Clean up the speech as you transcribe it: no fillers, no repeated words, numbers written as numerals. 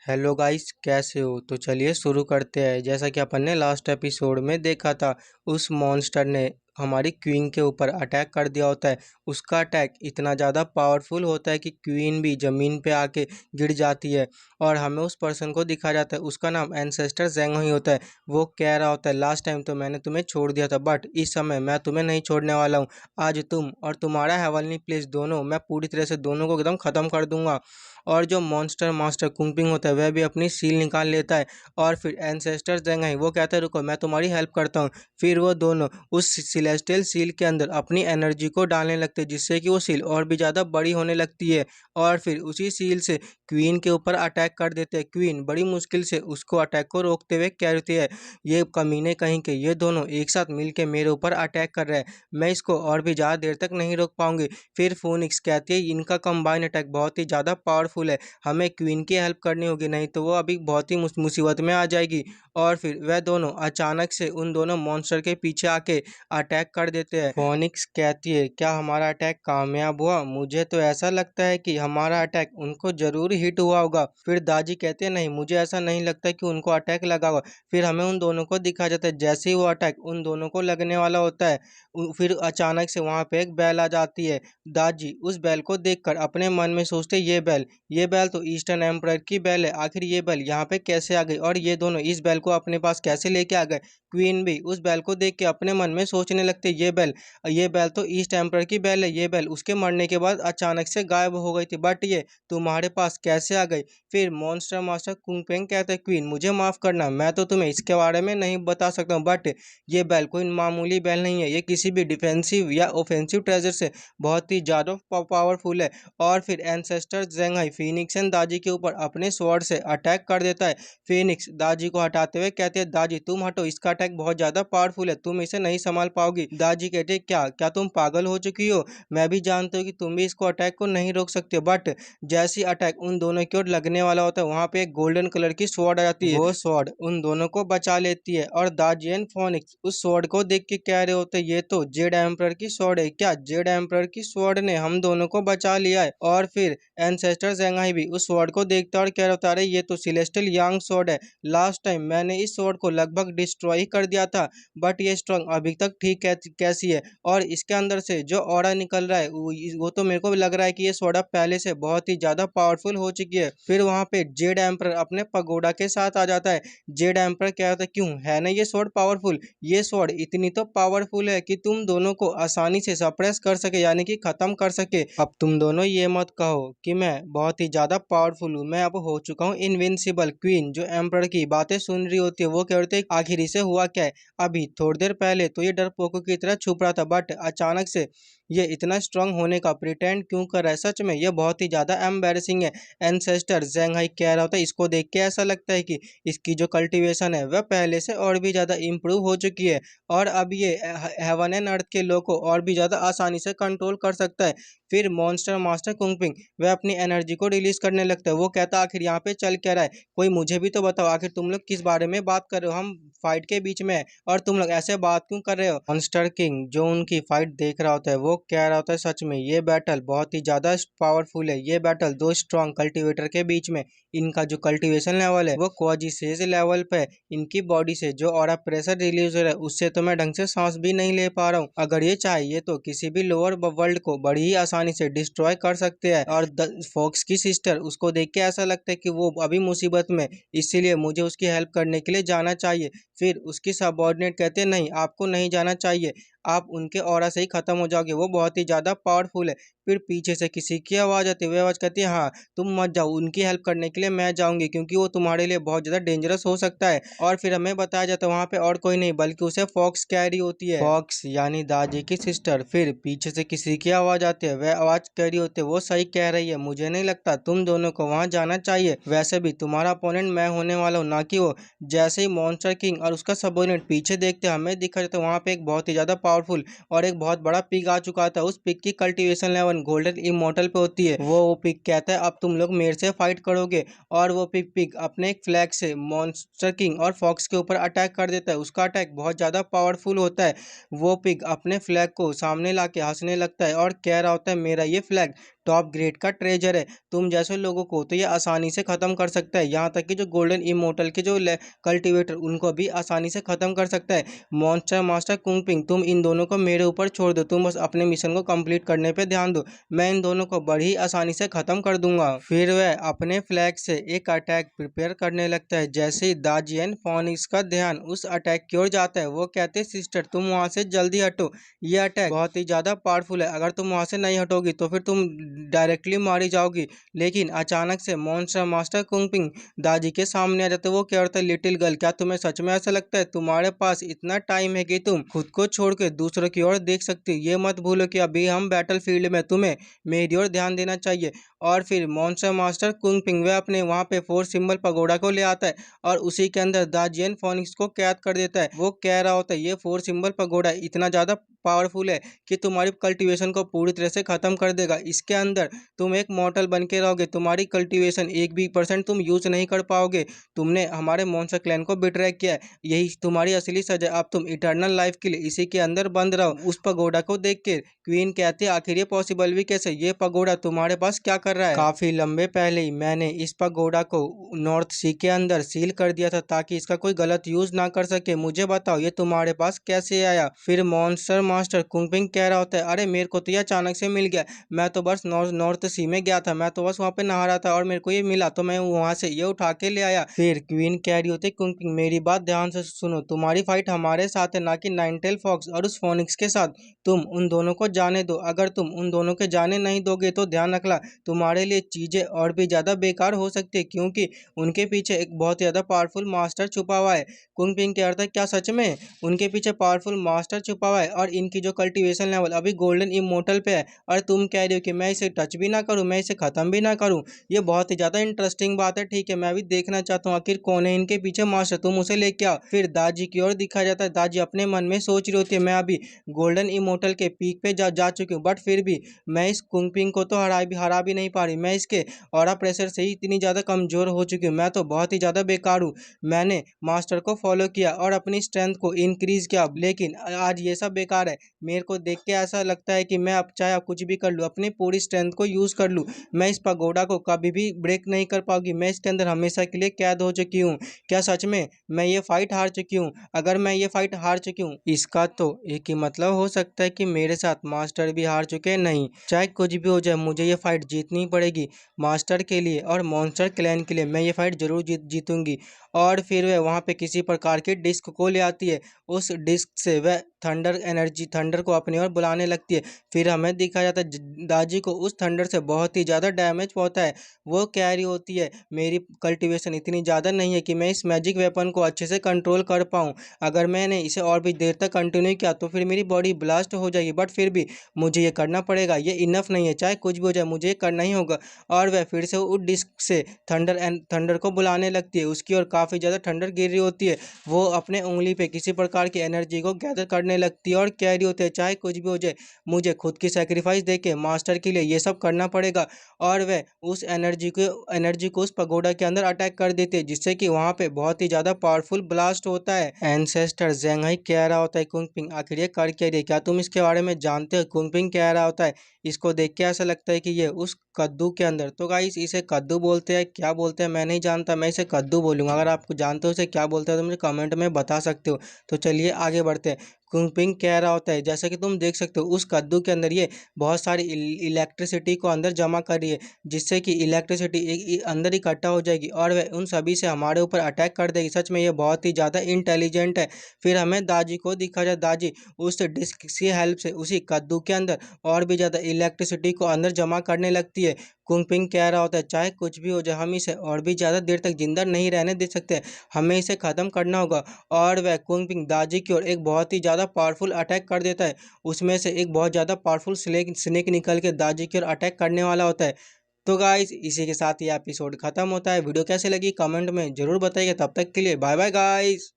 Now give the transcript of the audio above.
Hello guys, कैसे हो? तो चलिए शुरू करते हैं। जैसा कि अपन ने लास्ट एपिसोड में देखा था, उस मॉन्स्टर ने हमारी क्वीन के ऊपर अटैक कर दिया होता है। उसका अटैक इतना ज़्यादा पावरफुल होता है कि क्वीन भी ज़मीन पे आके गिर जाती है और हमें उस पर्सन को दिखा जाता है। उसका नाम एंसेस्टर ज़ेंग ही होता है। वो कह रहा होता है, लास्ट टाइम तो मैंने तुम्हें छोड़ दिया था, बट इस समय मैं तुम्हें नहीं छोड़ने वाला हूँ। आज तुम और तुम्हारा हेवनली प्लेस दोनों, मैं पूरी तरह से दोनों को एकदम ख़त्म कर दूंगा। और जो मॉन्स्टर मास्टर कुंपिंग होता है, वह भी अपनी सील निकाल लेता है और फिर एंसेस्टर जेंगाई वो कहता है, रुको मैं तुम्हारी हेल्प करता हूँ। फिर वो दोनों उस सिलेस्टियल सील के अंदर अपनी एनर्जी को डालने लगते हैं, जिससे कि वो सील और भी ज़्यादा बड़ी होने लगती है और फिर उसी सील से क्वीन के ऊपर अटैक कर देते हैं। क्वीन बड़ी मुश्किल से उसको अटैक को रोकते हुए कहती है, ये कमीने कहीं के, ये दोनों एक साथ मिलके मेरे ऊपर अटैक कर रहे हैं, मैं इसको और भी ज़्यादा देर तक नहीं रोक पाऊंगी। फिर फोनिक्स कहती है, इनका कंबाइन अटैक बहुत ही ज़्यादा पावरफुल है, हमें क्वीन की हेल्प करनी होगी, नहीं तो वो अभी बहुत ही मुसीबत में आ जाएगी। और फिर वह दोनों अचानक से उन दोनों मॉन्स्टर के पीछे आके अटैक कर देते हैं। फोनिक्स कहती है, क्या हमारा अटैक कामयाब हुआ? मुझे तो ऐसा लगता है कि हमारा अटैक उनको जरूर हिट हुआ होगा। फिर दाजी कहते हैं, नहीं मुझे ऐसा नहीं लगता कि उनको अटैक लगा होगा। फिर हमें उन दोनों को दिखा जाता है, जैसे ही वो अटैक उन दोनों को लगने वाला होता है, फिर अचानक से वहां पे एक बैल आ जाती है। दाजी उस बैल को देखकर अपने मन में सोचते, ये बैल तो ईस्टर्न एम्पायर की बैल है, आखिर ये बैल यहाँ पे कैसे आ गई और ये दोनों इस बैल को अपने पास कैसे लेके आ गए। क्वीन भी उस बैल को देख के अपने मन में सोचने लगते, ये बैल तो ईस्ट एम्पायर की बैल है, ये बैल उसके मरने के बाद अचानक से गायब हो गई थी, बट ये तुम्हारे पास कैसे आ गई? फिर मॉन्स्टर मास्टर कुंगपेंग कहते हैं, क्वीन मुझे माफ करना, मैं तो तुम्हें इसके बारे में नहीं बता सकता हूँ, बट ये बैल कोई मामूली बैल नहीं है, ये किसी भी डिफेंसिव या ऑफेंसिव ट्रेजर से बहुत ही ज़्यादा पावरफुल है। और फिर एंसेस्टर जेंगाई फिनिक्स एंड दाजी के ऊपर अपने स्वॉर्ड से अटैक कर देता है। फिनिक्स दाजी को हटाते हुए कहते हैं, दाजी तुम हटो, इसका अटैक बहुत ज्यादा पावरफुल है, तुम इसे नहीं संभाल पाओगी। दाजी कहते हैं, क्या क्या तुम पागल हो चुकी हो? मैं भी जानती हूँ कि तुम भी इसको अटैक को नहीं रोक सकते, बट जैसी अटैक उन दोनों की ओर लगने वाला होता है, वहां पे एक गोल्डन कलर की स्वॉर्ड आ जाती है। वो स्वॉर्ड उन दोनों को बचा लेती है और दाजी एंड फोनिक्स उस स्वॉर्ड को देख के कह रहे होते हैं, ये तो जेड एम्परर की स्वॉर्ड है, क्या जेड एम्परर की स्वॉर्ड ने हम दोनों को बचा लिया है? और फिर एंसेस्टर जेंगाई भी उस स्वॉर्ड को देखता और कह रहा होता, अरे ये तो सिलेस्टियल यांग स्वॉर्ड है, लास्ट टाइम मैंने इस स्वॉर्ड को लगभग डिस्ट्रॉय ही कर दिया था, बट ये स्ट्रॉन्ग अभी तक ठीक कैसी है? और इसके अंदर से जो ऑरा निकल रहा है वो तो मेरे को भी लग रहा है कि ये स्वॉर्ड अब पहले से बहुत ही ज्यादा पावरफुल हो चुकी है। फिर वहां पे जेड एम्परर अपने पगोडा के साथ आ जाता है। जेड एम्परर कह रहा था, क्यों है ना ये स्वॉर्ड पावरफुल? ये स्वॉर्ड इतनी तो पावरफुल है कि तुम दोनों को आसानी से सप्रेस कर सके, यानी कि खत्म कर सके। अब तुम दोनों ये मत कहो कि मैं बहुत ही ज्यादा पावरफुल हूँ, मैं अब हो चुका हूँ इनविंसिबल। क्वीन जो एम्परर की बातें सुन रही होती है, वो कह रही है, आखिर इसे हुआ क्या है? अभी थोड़ी देर पहले तो ये डरपोकों की तरह छुप रहा था, बट अचानक से ये इतना स्ट्रांग होने का प्रिटेंड क्यों कर रहा है? सच में ये बहुत ही ज्यादा एम्बेरसिंग है। एंसेस्टर जेंगहाई कह रहा होता है, इसको देख के ऐसा लगता है कि इसकी जो कल्टीवेशन है वह पहले से और भी ज्यादा इम्प्रूव हो चुकी है और अब ये हेवन एंड अर्थ के लोग को और भी ज्यादा आसानी से कंट्रोल कर सकता है। फिर मॉन्स्टर मास्टर कुंगपिंग वह अपनी एनर्जी को रिलीज करने लगता है। वो कहता है, आखिर यहाँ पे चल क्या रहा है? कोई मुझे भी तो बताओ, आखिर तुम लोग किस बारे में बात कर रहे हो? हम फाइट के बीच में है और तुम लोग ऐसे बात क्यों कर रहे हो? मॉन्स्टर किंग जो उनकी फाइट देख रहा होता है, वो कह रहा होता है, सच में ये बैटल बहुत ही ज्यादा पावरफुल है। ये बैटल दो स्ट्रॉन्ग कल्टिवेटर के बीच में, इनका जो कल्टीवेशन लेवल है वो क्वाजिसेज लेवल पे, इनकी बॉडी से जो ऑरा प्रेशर रिलीज हो रहा है उससे तो मैं ढंग से सांस भी नहीं ले पा रहा हूँ। अगर ये चाहिए तो किसी भी लोअर वर्ल्ड को बड़ी ही आसानी से डिस्ट्रॉय कर सकते हैं। और फॉक्स की सिस्टर, उसको देख के ऐसा लगता है कि वो अभी मुसीबत में, इसीलिए मुझे उसकी हेल्प करने के लिए जाना चाहिए। फिर उसकी सबऑर्डिनेट कहते हैं, नहीं आपको नहीं जाना चाहिए, आप उनके ऑरा से ही खत्म हो जाओगे, वो बहुत ही ज्यादा पावरफुल है। फिर पीछे से किसी की आवाज आती है, वह आवाज कहती है, हाँ तुम मत जाओ, उनकी हेल्प करने के लिए मैं जाऊंगी, क्योंकि वो तुम्हारे लिए बहुत ज्यादा डेंजरस हो सकता है। और फिर हमें बताया जाता है वहां पे और कोई नहीं बल्कि उसे फॉक्स कह रही होती है, फॉक्स यानी दादी की सिस्टर। फिर पीछे से किसी की आवाज आती है, वह आवाज कह रही होती है, वो सही कह रही है, मुझे नहीं लगता तुम दोनों को वहां जाना चाहिए, वैसे भी तुम्हारा अपोनेंट मैं होने वाला हूँ, ना कि वो। जैसे ही मॉन्स्टर किंग और उसका सबऑर्डिनेट पीछे देखते हमें दिखा जाता है, वहां पे एक बहुत ही ज्यादा पावरफुल और एक बहुत बड़ा पिग आ चुका था। उस पिग की कल्टीवेशन लेवल गोल्डन इमोर्टल पे होती है। वो पिग कहता है, अब तुम लोग मेरे से फाइट करोगे, और वो पिग अपने एक फ्लैग से मॉन्स्टर किंग और फॉक्स के ऊपर अटैक कर देता है। उसका अटैक बहुत ज्यादा पावरफुल होता है। वो पिग अपने फ्लैग को सामने लाके हंसने लगता है और कह रहा होता है, मेरा ये फ्लैग टॉप ग्रेड का ट्रेजर है। तुम जैसे लोगों को तो ये आसानी से खत्म कर सकता है, यहाँ तक कि जो गोल्डन इमोर्टल के जो कल्टीवेटर उनको भी आसानी से खत्म कर सकता है। मॉन्स्टर मास्टर कुंगपिंग, तुम इन दोनों को मेरे ऊपर छोड़ दो, तुम बस अपने मिशन को कंप्लीट करने पे ध्यान दो, मैं इन दोनों को बड़ी आसानी से खत्म कर दूंगा। फिर वह अपने फ्लैग से एक अटैक प्रिपेयर करने लगता है। जैसे ही दाजियन फोनिक्स का ध्यान उस अटैक की ओर जाता है, वो कहते हैं सिस्टर तुम वहां से जल्दी हटो, ये अटैक बहुत ही ज्यादा पावरफुल है, अगर तुम वहां से नहीं हटोगी तो फिर तुम डायरेक्टली मारी जाओगी। लेकिन अचानक से मॉन्स्टर मास्टर कुंगपिंग दादी के सामने आ जाते। वो क्या करता है, लिटिल गर्ल क्या तुम्हें सच में ऐसा लगता है तुम्हारे पास इतना टाइम है कि तुम खुद को छोड़ के दूसरों की ओर देख सकती? ये मत भूलो कि अभी हम बैटल फील्ड में, तुम्हें मेरी ओर ध्यान देना चाहिए। और फिर मॉन्स्टर मास्टर कुंगपिंग वह अपने वहां पे 4 सिंबल पगोड़ा को ले आता है और उसी के अंदर दाजियन फोनिक्स को कैद कर देता है। वो कह रहा होता है ये 4 सिंबल पगोड़ा इतना ज्यादा पावरफुल है कि तुम्हारी कल्टीवेशन को पूरी तरह से खत्म कर देगा। इसके अंदर तुम एक मॉर्टल बन के रहोगे, तुम्हारी कल्टीवेशन 1% तुम यूज नहीं कर पाओगे। तुमने हमारे मॉन्स्टर क्लैन को बिट्रे किया है, यही तुम्हारी असली सजा। अब तुम इटर्नल लाइफ के लिए इसी के अंदर बंद रहो। उस पगोड़ा को देख के क्वीन कहती है आखिर ये पॉसिबल भी कैसे, ये पगोड़ा तुम्हारे पास क्या कर रहा है? काफी लंबे पहले ही मैंने इस पगोड़ा को नॉर्थ सी के अंदर सील कर दिया था ताकि इसका कोई गलत यूज ना कर सके, मुझे बताओ ये तुम्हारे पास कैसे आया? फिर मॉन्स्टर मास्टर कुंगपिंग कह रहा होता है अरे मेरे को तो ये अचानक से मिल गया, मैं तो बस नॉर्थ सी में गया था, मैं तो बस वहाँ पे नहा रहा था और मेरे को ये मिला तो मैं वहां से ये उठा के ले आया। फिर क्वीन कह रही होती है कुंगपिंग मेरी बात ध्यान से सुनो, तुम्हारी फाइट हमारे साथ है ना कि नाइनटेल फॉक्स और उस फोनिक्स के साथ। तुम उन दोनों को जाने दो, अगर तुम उन दोनों के जाने नहीं दोगे तो ध्यान रखना तुम्हारे लिए चीजें और भी ज्यादा बेकार हो सकती है, क्योंकि उनके पीछे एक बहुत ज्यादा पावरफुल मास्टर छुपा हुआ है। कुंगपिंग कह रहा था क्या सच में उनके पीछे पावरफुल मास्टर छुपा हुआ है और इनकी जो कल्टीवेशन लेवल अभी गोल्डन इमोर्टल पे है, और तुम कह रही हो कि मैं इसे टच भी ना करूं, मैं इसे खत्म भी ना करूं? ये बहुत ही ज्यादा इंटरेस्टिंग बात है, ठीक है मैं भी देखना चाहता हूँ आखिर कौन है इनके पीछे मास्टर, तुम उसे लेके आओ। फिर दाजी की ओर दिखा जाता है, दाजी अपने मन में सोच रही होती है मैं अभी गोल्डन इमोर्टल के पीक पे जा चुकी हूँ, बट फिर भी मैं इस कुंगपिंग को तो हरा भी नहीं पा रही, मैं इसके ऑरा प्रेशर से ही इतनी ज्यादा कमजोर हो चुकी हूँ, मैं तो बहुत ही ज्यादा बेकार हूँ। मैंने मास्टर को फॉलो किया और अपनी स्ट्रेंथ को इंक्रीज किया, लेकिन आज ये सब बेकार है। मेरे को देख के ऐसा लगता है कि मैं अब चाहे कुछ भी कर लूँ, अपनी पूरी स्ट्रेंथ को यूज कर लूँ, मैं इस पगोड़ा को कभी भी ब्रेक नहीं कर पाऊंगी, मैं इसके अंदर हमेशा के लिए कैद हो चुकी हूँ। क्या सच में मैं ये फाइट हार चुकी हूँ? अगर मैं ये फाइट हार चुकी हूँ इसका तो एक ही मतलब हो सकता है कि मेरे साथ मास्टर भी हार चुके हैं। नहीं, चाहे कुछ भी हो जाए मुझे ये फाइट जीतनी पड़ेगी, मास्टर के लिए और मॉन्स्टर क्लैन के लिए मैं ये फाइट जरूर जीतूंगी। और फिर वह वहाँ पे किसी प्रकार की डिस्क को ले आती है, उस डिस्क से वह थंडर को अपनी ओर बुलाने लगती है। फिर हमें दिखा जाता है दाजी को उस थंडर से बहुत ही ज़्यादा डैमेज पहुंचता है। वो कह रही होती है मेरी कल्टीवेशन इतनी ज़्यादा नहीं है कि मैं इस मैजिक वेपन को अच्छे से कंट्रोल कर पाऊँ, अगर मैंने इसे और भी देर तक कंटिन्यू किया तो फिर मेरी बॉडी ब्लास्ट हो जाएगी, बट फिर भी मुझे ये करना पड़ेगा, ये इनफ नहीं है, चाहे कुछ भी हो जाए मुझे ये करना ही होगा। और वह फिर से उस डिस्क से थंडर को बुलाने लगती है, उसकी ओर काफ़ी ज़्यादा थंडर गिर रही होती है। वो अपने उंगली पे किसी प्रकार की एनर्जी को गैदर करने लगती है और कह रही होती है चाहे कुछ भी हो जाए मुझे खुद की सेक्रीफाइस देके मास्टर के लिए ये सब करना पड़ेगा। और वह उस एनर्जी को उस पगोडा के अंदर अटैक कर देते हैं, जिससे कि वहाँ पे बहुत ही ज़्यादा पावरफुल ब्लास्ट होता है। एंसेस्टर ज़ेंघाई कह रहा होता है कुंगपिंग आखिर ये कर क्या रही है, क्या तुम इसके बारे में जानते हो? कुंगपिंग कह रहा होता है इसको देख के ऐसा लगता है कि ये उस कद्दू के अंदर, तो गाइस इसे कद्दू बोलते हैं, क्या बोलते हैं मैं नहीं जानता, मैं इसे कद्दू बोलूँगा, अगर आपको जानते हो इसे क्या बोलते हैं तो मुझे कमेंट में बता सकते हो। तो चलिए आगे बढ़ते हैं। कुंगपिंग कह रहा होता है जैसा कि तुम देख सकते हो उस कद्दू के अंदर ये बहुत सारी इलेक्ट्रिसिटी को अंदर जमा कर रही है, जिससे कि इलेक्ट्रिसिटी अंदर इकट्ठा हो जाएगी और वह उन सभी से हमारे ऊपर अटैक कर देगी। सच में ये बहुत ही ज़्यादा इंटेलिजेंट है। फिर हमें दाजी को दिखा जाए, दाजी उस डिस्क की हेल्प से उसी कद्दू के अंदर और भी ज़्यादा इलेक्ट्रिसिटी को अंदर जमा करने लगती है। कुंगपिंग कह रहा होता है चाहे कुछ भी हो जाए हम इसे और भी ज़्यादा देर तक जिंदा नहीं रहने दे सकते, हमें इसे ख़त्म करना होगा। और वह कुंगपिंग दाजी की ओर एक बहुत ही ज़्यादा पावरफुल अटैक कर देता है, उसमें से एक बहुत ज़्यादा पावरफुल स्नेक निकल के दाजी की ओर अटैक करने वाला होता है। तो गाइस इसी के साथ ये एपिसोड खत्म होता है। वीडियो कैसे लगी कमेंट में जरूर बताइएगा, तब तक के लिए बाय बाय गाइस।